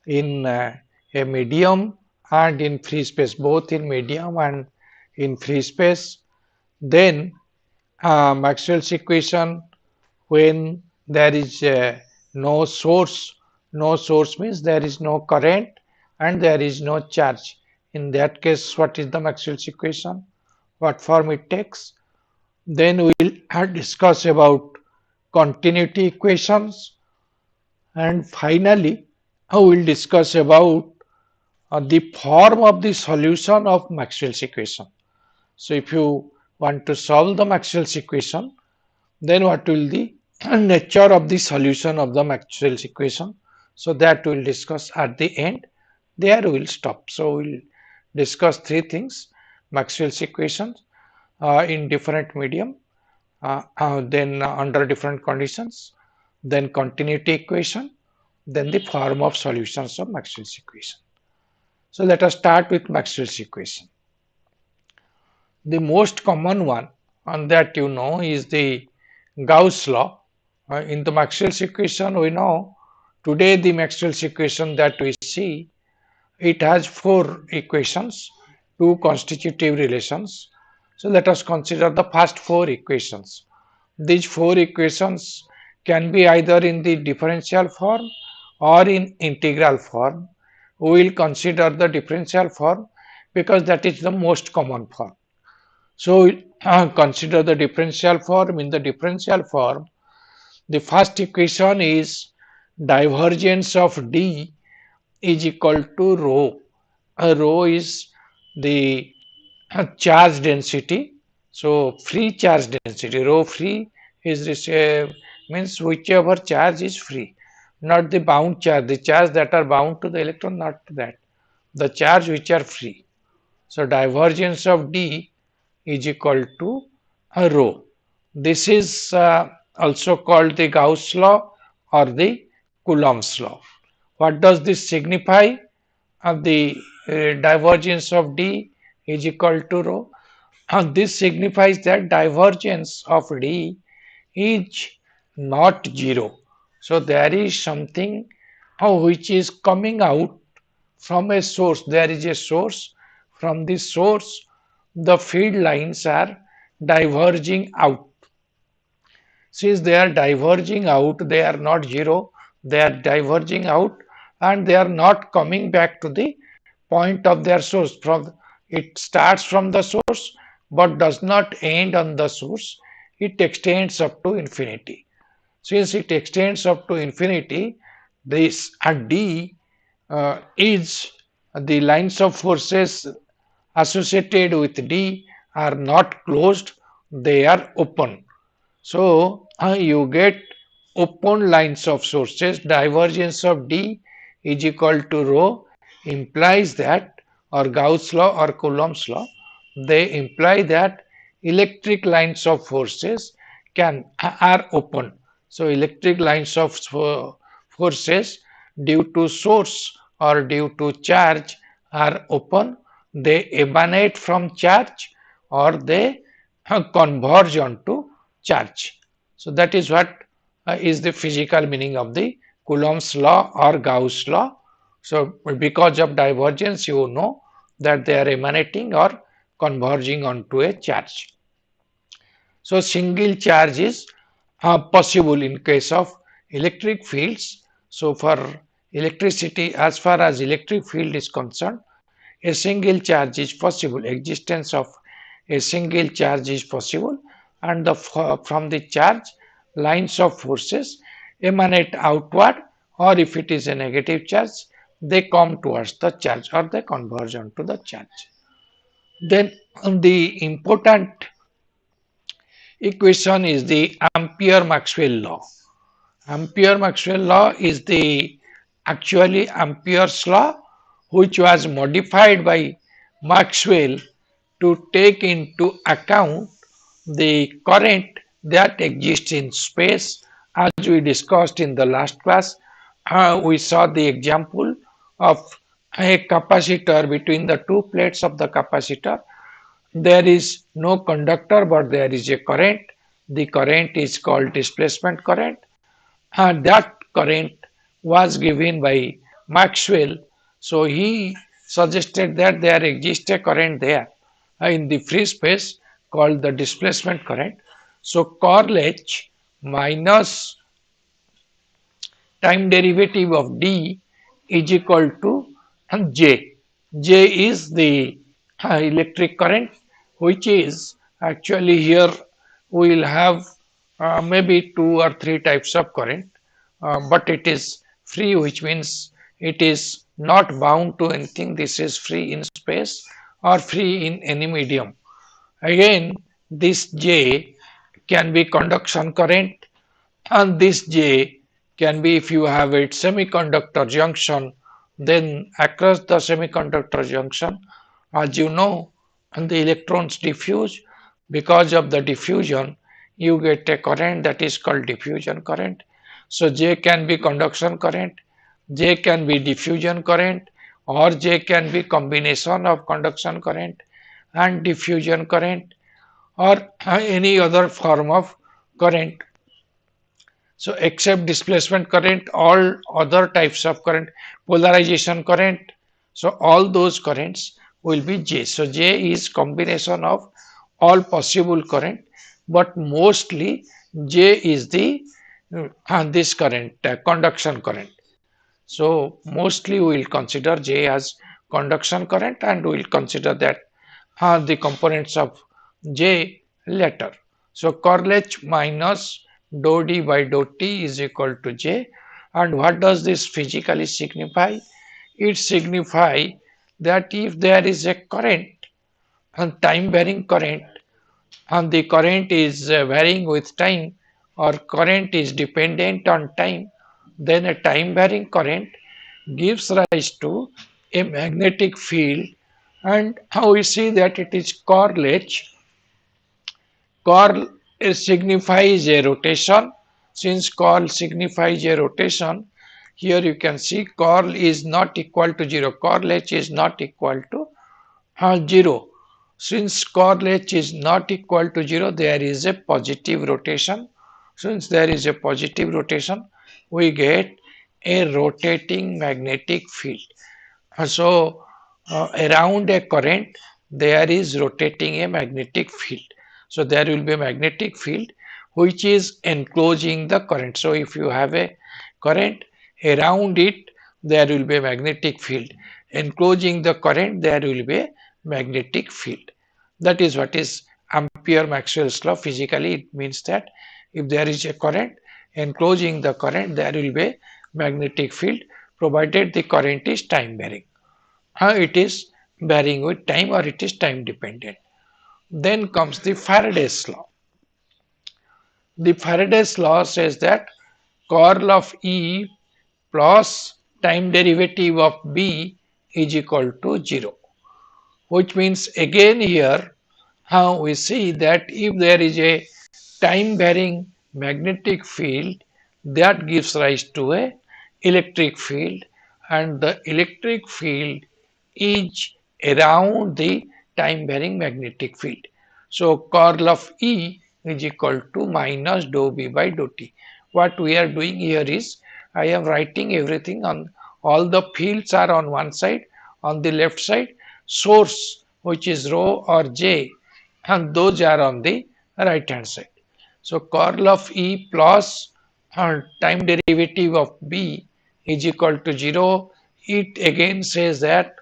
in a medium and in free space, both in medium and in free space. Then Maxwell's equation when there is no source. No source means there is no current and there is no charge. In that case, what is the Maxwell's equation? What form it takes? Then we will discuss about continuity equations, and finally I will discuss about the form of the solution of Maxwell's equation. So if you want to solve the Maxwell's equation, then what will the nature of the solution of the Maxwell's equation? So that we will discuss at the end. There we will stop. So we will discuss three things: Maxwell's equations in different medium, then under different conditions, then continuity equation, then the form of solutions of Maxwell's equation. So let us start with Maxwell's equation. The most common one and that you know is the Gauss law. In the Maxwell's equation we know today the Maxwell's equation that we see, it has four equations, two constitutive relations. So let us consider the first four equations. These four equations can be either in the differential form or in integral form. We will consider the differential form because that is the most common form. So consider the differential form. In the differential form, the first equation is divergence of D is equal to rho. Rho is the charge density. So free charge density, rho free is this, means whichever charge is free, not the bound charge, the charge that are bound to the electron, not that, the charge which are free. So divergence of D is equal to rho. This is also called the Gauss law or the Coulomb's law. What does this signify? The divergence of D is equal to rho. And this signifies that divergence of D is not zero. So there is something which is coming out from a source. There is a source. From this source, the field lines are diverging out. Since they are diverging out, they are not zero, they are diverging out and they are not coming back to the point of their source. From it starts from the source but does not end on the source, it extends up to infinity. Since it extends up to infinity, this D is the lines of forces associated with D are not closed, they are open. So you get open lines of sources. Divergence of D is equal to rho implies that, or Gauss law or Coulomb's law, they imply that electric lines of forces are open. So electric lines of forces due to source or due to charge are open. They emanate from charge or they converge onto charge. So that is what is the physical meaning of the Coulomb's law or Gauss law. So because of divergence, you know that they are emanating or converging onto a charge. So single charge is possible in case of electric fields. So for electricity, as far as electric field is concerned, a single charge is possible. Existence of a single charge is possible, and from the charge lines of forces emanate outward, or if it is a negative charge, they come towards the charge or they converge onto the charge. Then the important equation is the Ampere Maxwell law. Ampere Maxwell law is the actually Ampere's law, which was modified by Maxwell to take into account the current that exists in space. As we discussed in the last class, we saw the example of a capacitor. Between the two plates of the capacitor, there is no conductor but there is a current. The current is called displacement current, and that current was given by Maxwell, so he suggested that there exists a current there in the free space called the displacement current. So curl H minus time derivative of d is equal to J. J is the electric current, which is actually here we will have maybe two or three types of current, but it is free, which means it is not bound to anything. This is free in space or free in any medium. Again, this J can be conduction current, and this J can be, if you have a semiconductor junction, then across the semiconductor junction, as you know, and the electrons diffuse. Because of the diffusion, you get a current that is called diffusion current. So J can be conduction current, J can be diffusion current, or J can be combination of conduction current and diffusion current, or any other form of current. So except displacement current, all other types of current, polarization current, so all those currents will be J. So J is combination of all possible current, but mostly J is the this current, conduction current. So mostly we will consider J as conduction current, and we will consider that the components of J later. So curl H minus dou D by dou T is equal to J. And what does this physically signify? It signifies that if there is a current, and time varying current, and the current is varying with time, or current is dependent on time, then a time varying current gives rise to a magnetic field. And how we see that it is curl H. Curl signifies a rotation. Since curl signifies a rotation, here you can see curl is not equal to 0. Curl H is not equal to 0. Since curl H is not equal to 0, there is a positive rotation. Since there is a positive rotation, we get a rotating magnetic field. So around a current, there is rotating a magnetic field. So there will be a magnetic field which is enclosing the current. So if you have a current, around it there will be a magnetic field. Enclosing the current, there will be a magnetic field. That is what is Ampere Maxwell's law. Physically, it means that if there is a current, enclosing the current, there will be a magnetic field, provided the current is time varying. It is varying with time, or it is time dependent. Then comes the Faraday's law. The Faraday's law says that curl of E plus time derivative of B is equal to 0, which means again here how we see that if there is a time varying magnetic field, that gives rise to a electric field, and the electric field is around the time varying magnetic field. So curl of E is equal to minus dou B by dou T. What we are doing here is I am writing everything on all the fields are on one side, on the left side source, which is rho or J, and those are on the right hand side. So curl of E plus time derivative of B is equal to 0. It again says that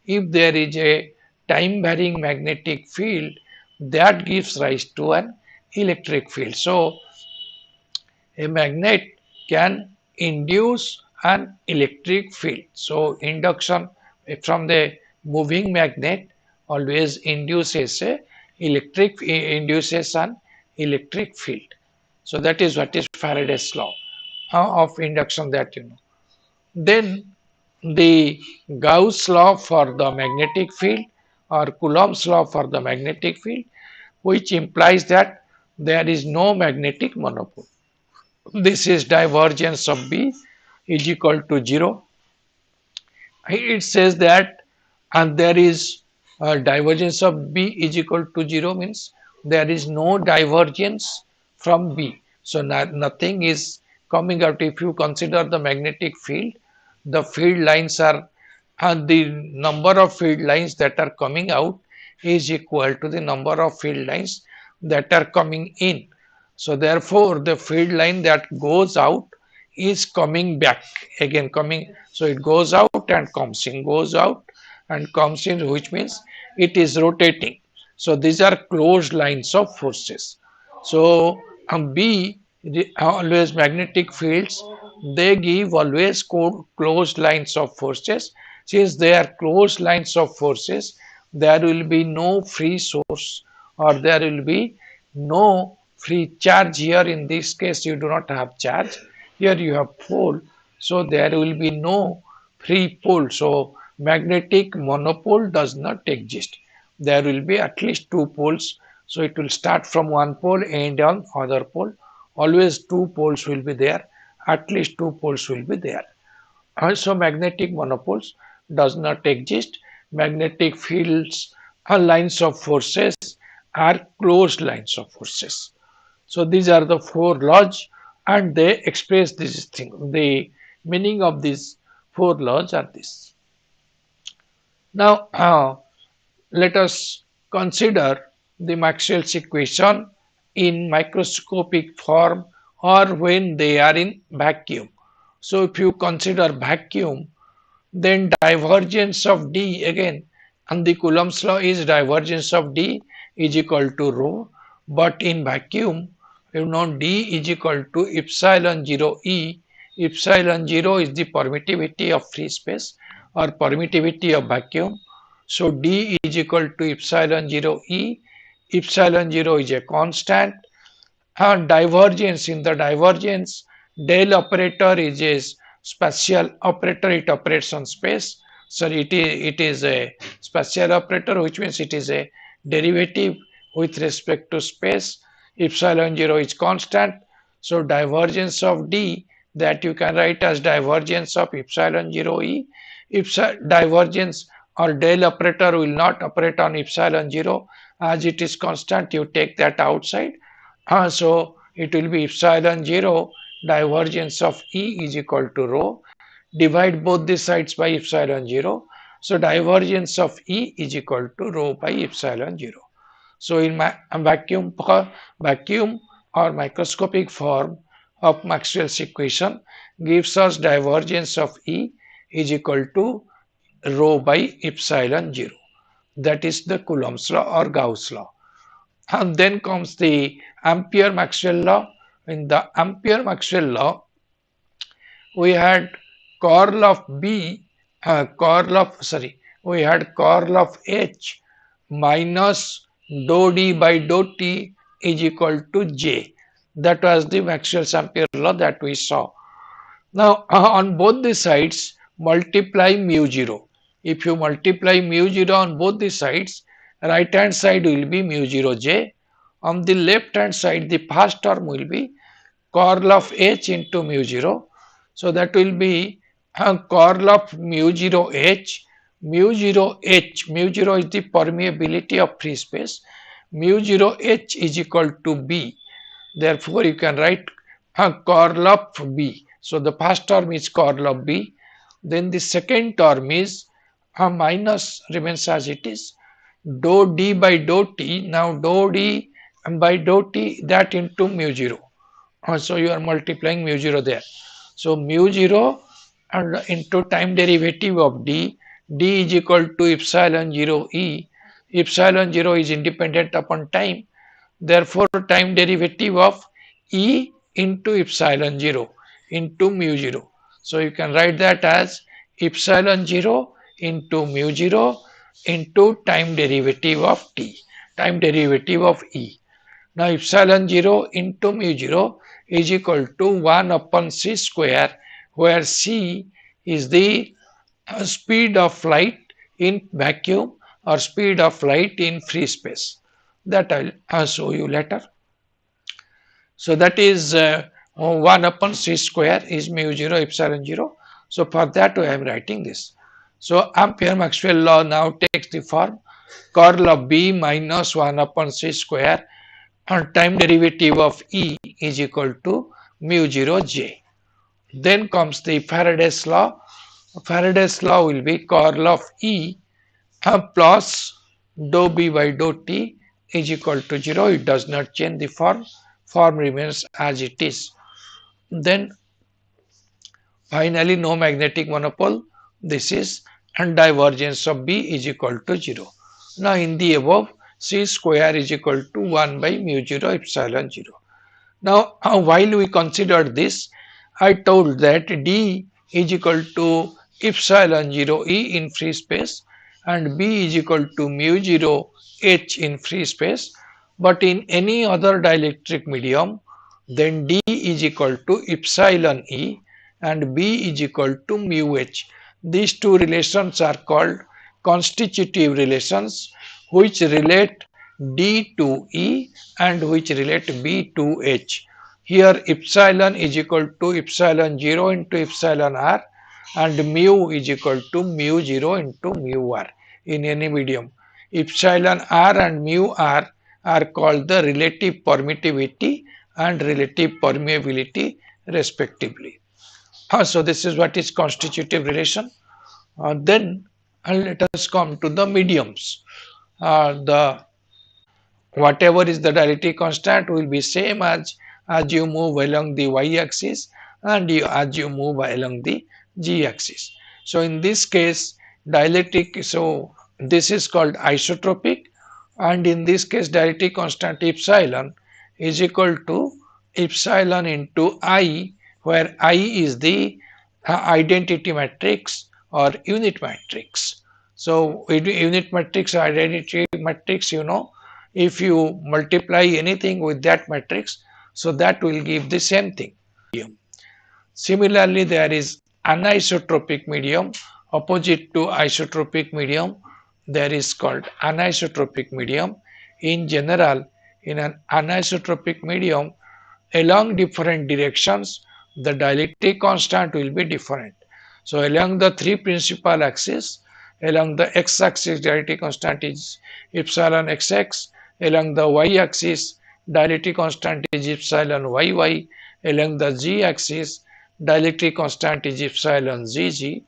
if there is a time varying magnetic field, that gives rise to an electric field. So a magnet can induce an electric field. So induction from the moving magnet always induces an electric field. So that is what is Faraday's law of induction, that you know. Then the Gauss law for the magnetic field, or Coulomb's law for the magnetic field, which implies that there is no magnetic monopole. This is divergence of B is equal to 0. It says that, and there is divergence of B is equal to 0 means there is no divergence from B. So nothing is coming out. If you consider the magnetic field, the field lines are, and the number of field lines that are coming out is equal to the number of field lines that are coming in. So therefore the field line that goes out is coming back again, coming, so it goes out and comes in, goes out and comes in, which means it is rotating. So these are closed lines of forces. So B, always magnetic fields, they give always closed lines of forces. Since they are closed lines of forces, there will be no free source, or there will be no free charge. Here in this case you do not have charge, here you have pole, so there will be no free pole. So magnetic monopole does not exist. There will be at least two poles, so it will start from one pole, end on other pole. Always two poles will be there, at least two poles will be there. Also magnetic monopoles does not exist. Magnetic fields are lines of forces, are closed lines of forces. So these are the four laws, and they express this thing. The meaning of these four laws are this. Now let us consider the Maxwell's equation in microscopic form, or when they are in vacuum. So if you consider vacuum, then divergence of D again, and the Coulomb's law is divergence of D is equal to rho, but in vacuum you know D is equal to epsilon 0 E. Epsilon 0 is the permittivity of free space or permittivity of vacuum. So D is equal to epsilon 0 E. Epsilon 0 is a constant, and divergence, in the divergence, del operator is a spatial operator, it operates on space. So it is a spatial operator, which means it is a derivative with respect to space. Epsilon 0 is constant, so divergence of D, that you can write as divergence of epsilon 0 E. Divergence or del operator will not operate on epsilon 0, as it is constant, you take that outside. So it will be epsilon 0 divergence of E is equal to rho. Divide both the sides by epsilon 0. So divergence of E is equal to rho by epsilon 0. So in vacuum or microscopic form of Maxwell's equation gives us divergence of E is equal to rho by epsilon 0. That is the Coulomb's law or Gauss law. And then comes the Ampere Maxwell law. In the Ampere Maxwell law, we had curl of we had curl of H minus dou D by dou T is equal to J. That was the Maxwell's Ampere law that we saw. Now on both the sides multiply mu 0. If you multiply mu 0 on both the sides, right hand side will be mu 0 J. On the left hand side, the first term will be curl of H into mu 0. So that will be curl of mu 0 H. Mu 0 H, mu 0 is the permeability of free space. Mu 0 H is equal to B. Therefore, you can write curl of B. So the first term is curl of B. Then the second term is minus remains as it is. Dou D by dou T. Now dou D by dou T, that into mu 0. So you are multiplying mu 0 there. So mu 0 and into time derivative of D. D is equal to epsilon 0 E. Epsilon 0 is independent upon time. Therefore, time derivative of E into epsilon 0 into mu 0. So you can write that as epsilon 0 into mu 0 into time derivative of T, time derivative of E. Now epsilon 0 into mu 0 is equal to 1 upon c square, where c is the speed of light in vacuum or speed of light in free space. That I'll show you later. So that is 1 upon c square is mu 0 epsilon 0. So for that I am writing this. So Ampere Maxwell law now takes the form curl of B minus 1 upon c square and time derivative of E is equal to mu 0 J. Then comes the Faraday's law. Faraday's law will be curl of E plus dou B by dou T is equal to 0. It does not change the form. Form remains as it is. Then finally no magnetic monopole. This is, and divergence of B is equal to 0. Now in the above, C square is equal to 1 by mu 0 epsilon 0. Now, while we considered this, I told that D is equal to epsilon 0 E in free space and B is equal to mu 0 H in free space. But in any other dielectric medium, then D is equal to epsilon E and B is equal to mu H. These two relations are called constitutive relations, which relate D to E and which relate B to H. Here epsilon is equal to epsilon 0 into epsilon r and mu is equal to mu 0 into mu r in any medium. Epsilon r and mu r are called the relative permittivity and relative permeability respectively. So this is what is constitutive relation. Then let us come to the mediums. The whatever is the dielectric constant will be same as you move along the y-axis and as you move along the z-axis. So in this case dielectric, so this is called isotropic, and in this case dielectric constant epsilon is equal to epsilon into I, where I is the identity matrix or unit matrix. So unit matrix or identity matrix, you know, if you multiply anything with that matrix, so that will give the same thing. Similarly, there is anisotropic medium. Opposite to isotropic medium, there is called anisotropic medium. In general, in an anisotropic medium, along different directions, the dielectric constant will be different. So along the three principal axes, along the x-axis dielectric constant is epsilon xx, along the y-axis dielectric constant is epsilon yy, along the z-axis dielectric constant is epsilon zg,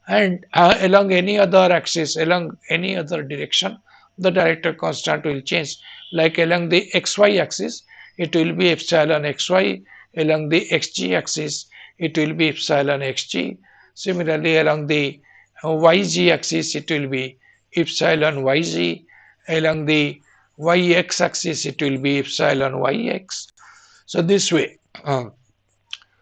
and along any other axis, along any other direction, the dielectric constant will change. Like along the xy axis, it will be epsilon xy, along the xg axis, it will be epsilon xg. Similarly, along the yz axis, it will be epsilon yz, along the yx axis, it will be epsilon yx. So this way.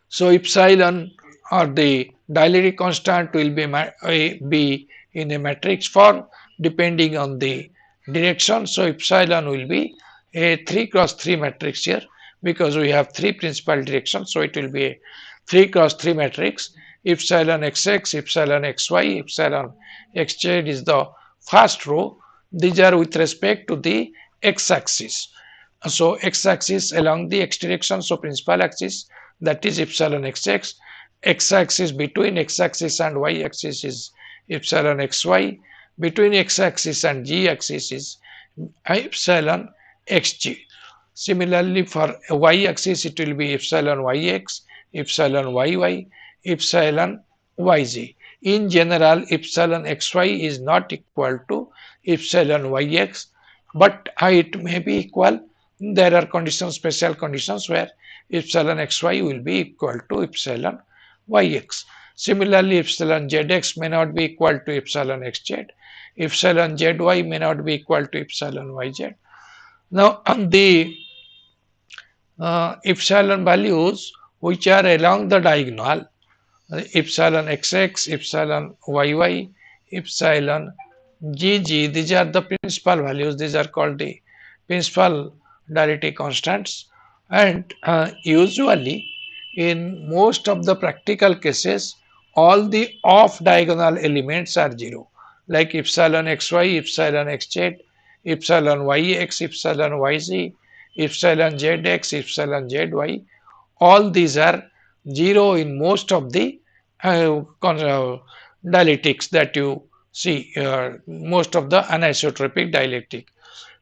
So epsilon or the dielectric constant will be in a matrix form depending on the direction. So epsilon will be a 3 cross 3 matrix here, because we have three principal directions. So it will be a 3 cross 3 matrix. Epsilon xx, epsilon xy, epsilon xz is the first row. These are with respect to the x-axis. So x-axis along the x direction, so principal axis, that is epsilon xx. X-axis between x-axis and y-axis is epsilon xy. Between x-axis and z-axis is epsilon xg. Similarly, for y-axis it will be epsilon yx, epsilon yy, epsilon yz. In general, epsilon xy is not equal to epsilon yx, but it may be equal. There are conditions, special conditions, where epsilon xy will be equal to epsilon yx. Similarly, epsilon zx may not be equal to epsilon xz. Epsilon zy may not be equal to epsilon yz. Now, the epsilon values which are along the diagonal, epsilon xx, epsilon yy, epsilon gg, these are the principal values. These are called the principal dielectric constants, and usually in most of the practical cases all the off diagonal elements are 0, like epsilon xy, epsilon xz, epsilon yx, epsilon yz, epsilon zx, epsilon zy. All these are 0 in most of the dielectrics that you see, most of the anisotropic dielectric.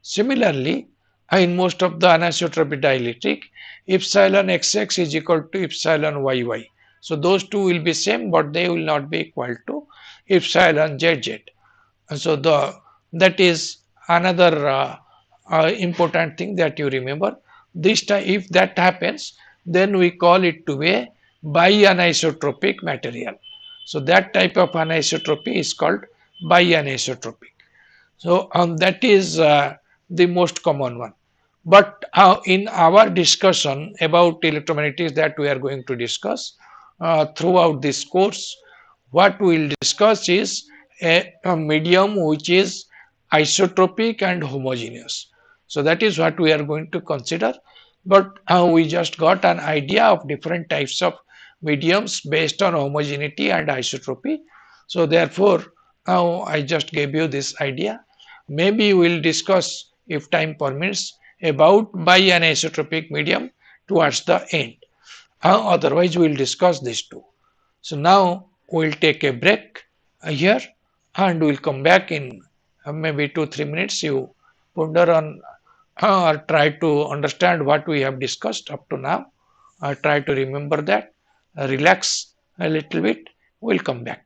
Similarly, in most of the anisotropic dielectric, epsilon xx is equal to epsilon yy. So those two will be same, but they will not be equal to epsilon zz. So that is another important thing that you remember. This time, if that happens, then we call it to be a bianisotropic material. So that type of anisotropy is called bianisotropic. So that is the most common one. But in our discussion about electromagnetics that we are going to discuss throughout this course, what we will discuss is a medium which is isotropic and homogeneous. So that is what we are going to consider. But we just got an idea of different types of mediums based on homogeneity and isotropy. So therefore, now I just gave you this idea. Maybe we will discuss, if time permits, about bi-anisotropic medium towards the end. Otherwise, we will discuss these two. So now we will take a break here and we will come back in maybe 2-3 minutes. You ponder on or try to understand what we have discussed up to now. Try to remember that. Relax a little bit. We will come back.